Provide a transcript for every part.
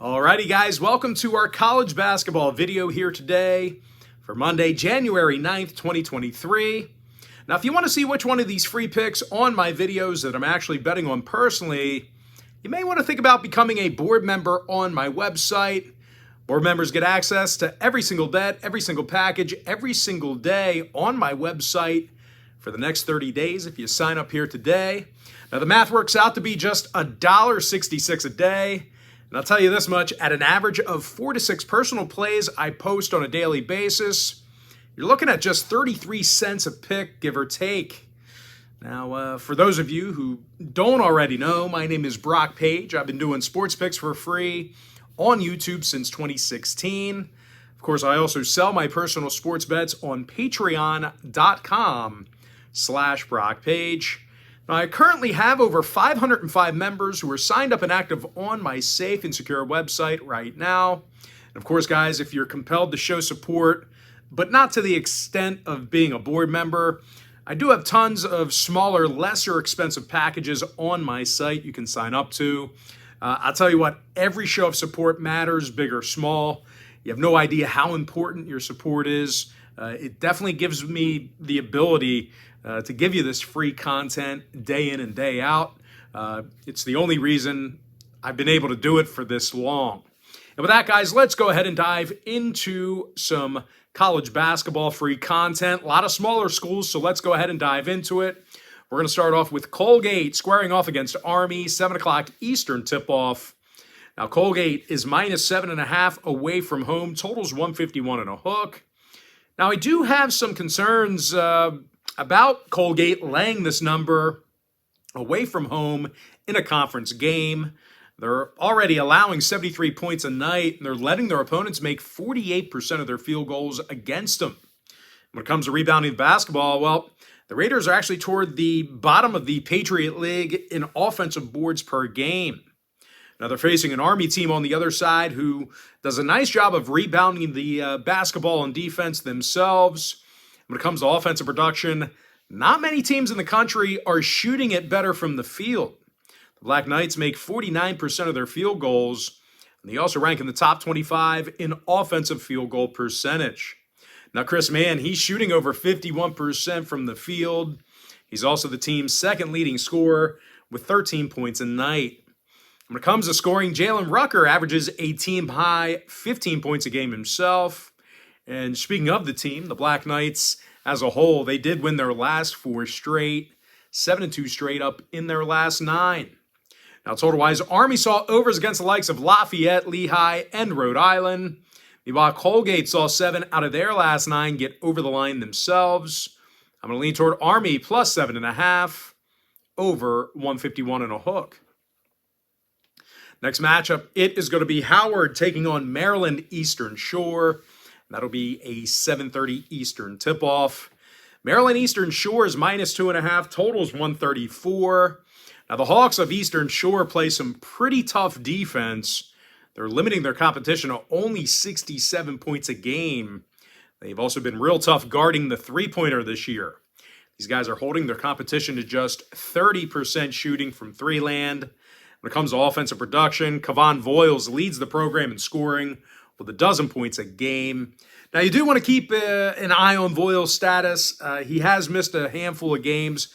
Alrighty guys, welcome to our college basketball video here today for Monday, January 9th, 2023. Now if you want to see which one of these free picks on my videos that I'm actually betting on personally, you may want to think about becoming a board member on my website. Board members get access to every single bet, every single package, every single day on my website for the next 30 days if you sign up here today. Now the math works out to be just $1.66 a day. And I'll tell you this much, at an average of 4 to 6 personal plays I post on a daily basis, you're looking at just 33 cents a pick, give or take. Now, for those of you who don't already know, my name is Brock Page. I've been doing sports picks for free on YouTube since 2016. Of course, I also sell my personal sports bets on patreon.com/Brock Page. Now, I currently have over 505 members who are signed up and active on my safe and secure website right now. And of course, guys, if you're compelled to show support, but not to the extent of being a board member, I do have tons of smaller, lesser expensive packages on my site you can sign up to. I'll tell you what, every show of support matters, big or small. You have no idea how important your support is. It definitely gives me the ability to give you this free content day in and day out. It's the only reason I've been able to do it for this long. And with that, guys, let's go ahead and dive into some college basketball free content. A lot of smaller schools, so let's go ahead and dive into it. We're going to start off with Colgate squaring off against Army, 7 o'clock Eastern tip-off. Now, Colgate is minus 7.5 away from home. Total's 151 and a hook. Now, I do have some concerns about Colgate laying this number away from home in a conference game. They're already allowing 73 points a night, and they're letting their opponents make 48% of their field goals against them. When it comes to rebounding basketball, well, the Raiders are actually toward the bottom of the Patriot League in offensive boards per game. Now they're facing an Army team on the other side who does a nice job of rebounding the basketball and defense themselves. When it comes to offensive production, not many teams in the country are shooting it better from the field. The Black Knights make 49% of their field goals, and they also rank in the top 25 in offensive field goal percentage. Now, Chris Mann, he's shooting over 51% from the field. He's also the team's second leading scorer with 13 points a night. When it comes to scoring, Jalen Rucker averages a team-high 15 points a game himself. And speaking of the team, the Black Knights as a whole, they did win their last 4 straight, 7-2 straight up in their last 9. Now, total-wise, Army saw overs against the likes of Lafayette, Lehigh, and Rhode Island. Meanwhile, Colgate saw 7 out of their last 9 get over the line themselves. I'm going to lean toward Army plus 7.5 over 151 and a hook. Next matchup, it is going to be Howard taking on Maryland Eastern Shore. That'll be a 7:30 Eastern tip-off. Maryland Eastern Shore is minus 2.5. Total's 134. Now, the Hawks of Eastern Shore play some pretty tough defense. They're limiting their competition to only 67 points a game. They've also been real tough guarding the three-pointer this year. These guys are holding their competition to just 30% shooting from three-land. When it comes to offensive production, Kevon Voiles leads the program in scoring with 12 points a game. Now, you do want to keep an eye on Voiles' status. He has missed a handful of games.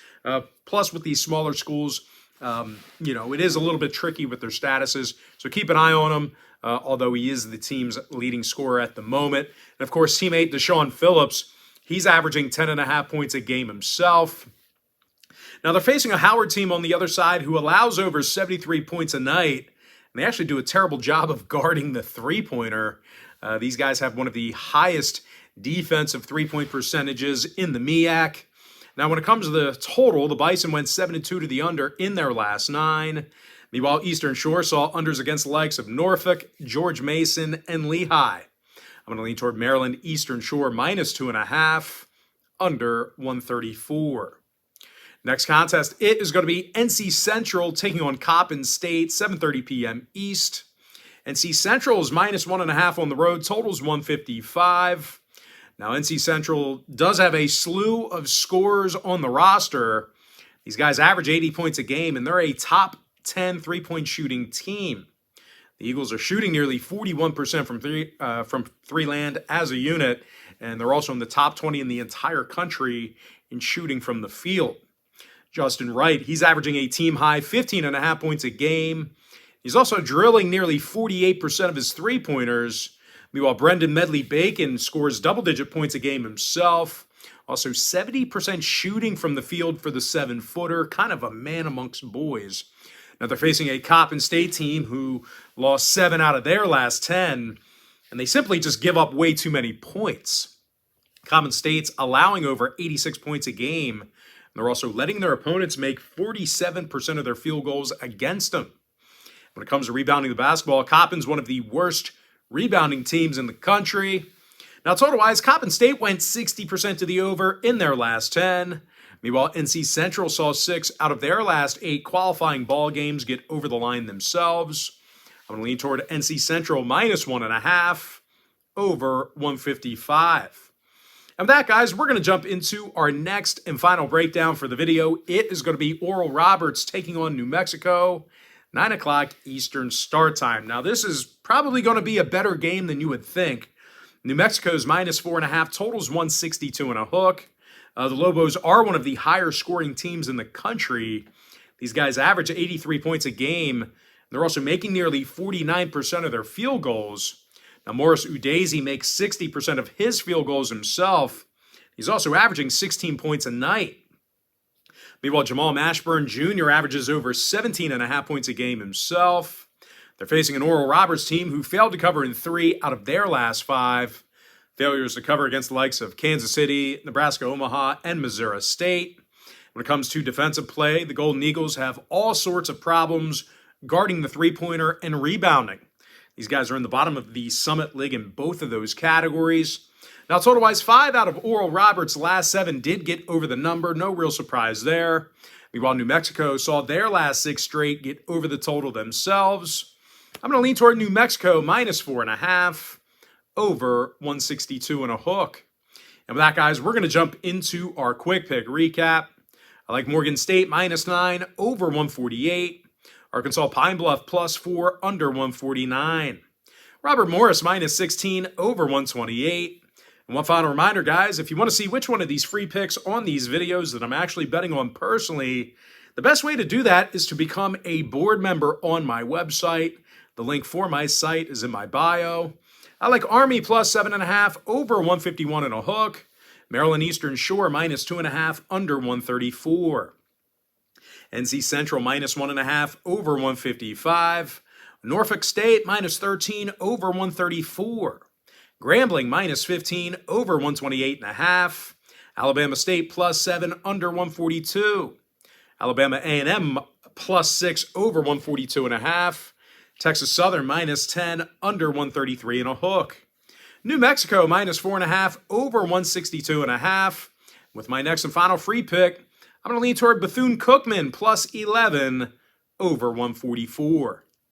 Plus, with these smaller schools, it is a little bit tricky with their statuses. So keep an eye on him, although he is the team's leading scorer at the moment. And, of course, teammate Deshaun Phillips, he's averaging 10.5 points a game himself. Now, they're facing a Howard team on the other side who allows over 73 points a night. And they actually do a terrible job of guarding the three-pointer. These guys have one of the highest defensive three-point percentages in the MEAC. Now, when it comes to the total, the Bison went 7-2 to the under in their last 9. Meanwhile, Eastern Shore saw unders against the likes of Norfolk, George Mason, and Lehigh. I'm going to lean toward Maryland Eastern Shore minus 2.5, under 134. Next contest, it is going to be NC Central taking on Coppin State, 7:30 p.m. East. NC Central is minus 1.5 on the road. Total's 155. Now, NC Central does have a slew of scorers on the roster. These guys average 80 points a game, and they're a top 10 three-point shooting team. The Eagles are shooting nearly 41% from three land as a unit, and they're also in the top 20 in the entire country in shooting from the field. Justin Wright, he's averaging a team-high 15.5 points a game. He's also drilling nearly 48% of his three-pointers. Meanwhile, Brendan Medley-Bacon scores double-digit points a game himself. Also 70% shooting from the field for the 7-footer, kind of a man amongst boys. Now they're facing a Coppin State team who lost 7 out of their last 10, and they simply just give up way too many points. Coppin State's allowing over 86 points a game. They're also letting their opponents make 47% of their field goals against them. When it comes to rebounding the basketball, Coppin's one of the worst rebounding teams in the country. Now, total-wise, Coppin State went 60% to the over in their last 10. Meanwhile, NC Central saw 6 out of their last 8 qualifying ball games get over the line themselves. I'm going to lean toward NC Central minus 1.5 over 155. And with that, guys, we're going to jump into our next and final breakdown for the video. It is going to be Oral Roberts taking on New Mexico, 9 o'clock Eastern start time. Now, this is probably going to be a better game than you would think. New Mexico's minus 4.5, totals 162 and a hook. The Lobos are one of the higher scoring teams in the country. These guys average 83 points a game. They're also making nearly 49% of their field goals. Now, Morris Udeze makes 60% of his field goals himself. He's also averaging 16 points a night. Meanwhile, Jamal Mashburn Jr. averages over 17.5 points a game himself. They're facing an Oral Roberts team who failed to cover in 3 out of their last 5. Failures to cover against the likes of Kansas City, Nebraska, Omaha, and Missouri State. When it comes to defensive play, the Golden Eagles have all sorts of problems guarding the three-pointer and rebounding. These guys are in the bottom of the Summit League in both of those categories. Now, total-wise, 5 out of Oral Roberts' last 7 did get over the number. No real surprise there. Meanwhile, New Mexico saw their last 6 straight get over the total themselves. I'm going to lean toward New Mexico minus 4.5 over 162 and a hook. And with that, guys, we're going to jump into our quick pick recap. I like Morgan State minus 9 over 148. Arkansas Pine Bluff plus 4 under 149. Robert Morris minus 16 over 128. And one final reminder, guys, if you want to see which one of these free picks on these videos that I'm actually betting on personally, the best way to do that is to become a board member on my website. The link for my site is in my bio. I like Army plus 7.5 over 151 and a hook. Maryland Eastern Shore minus 2.5 under 134. NC Central minus 1.5 over 155. Norfolk State minus 13 over 134. Grambling minus 15 over 128.5. Alabama State plus 7 under 142. Alabama A&M plus 6 over 142.5. Texas Southern minus 10 under 133 and a hook. New Mexico minus 4.5 over 162.5. With my next and final free pick, I'm going to lean toward Bethune-Cookman plus 11 over 144.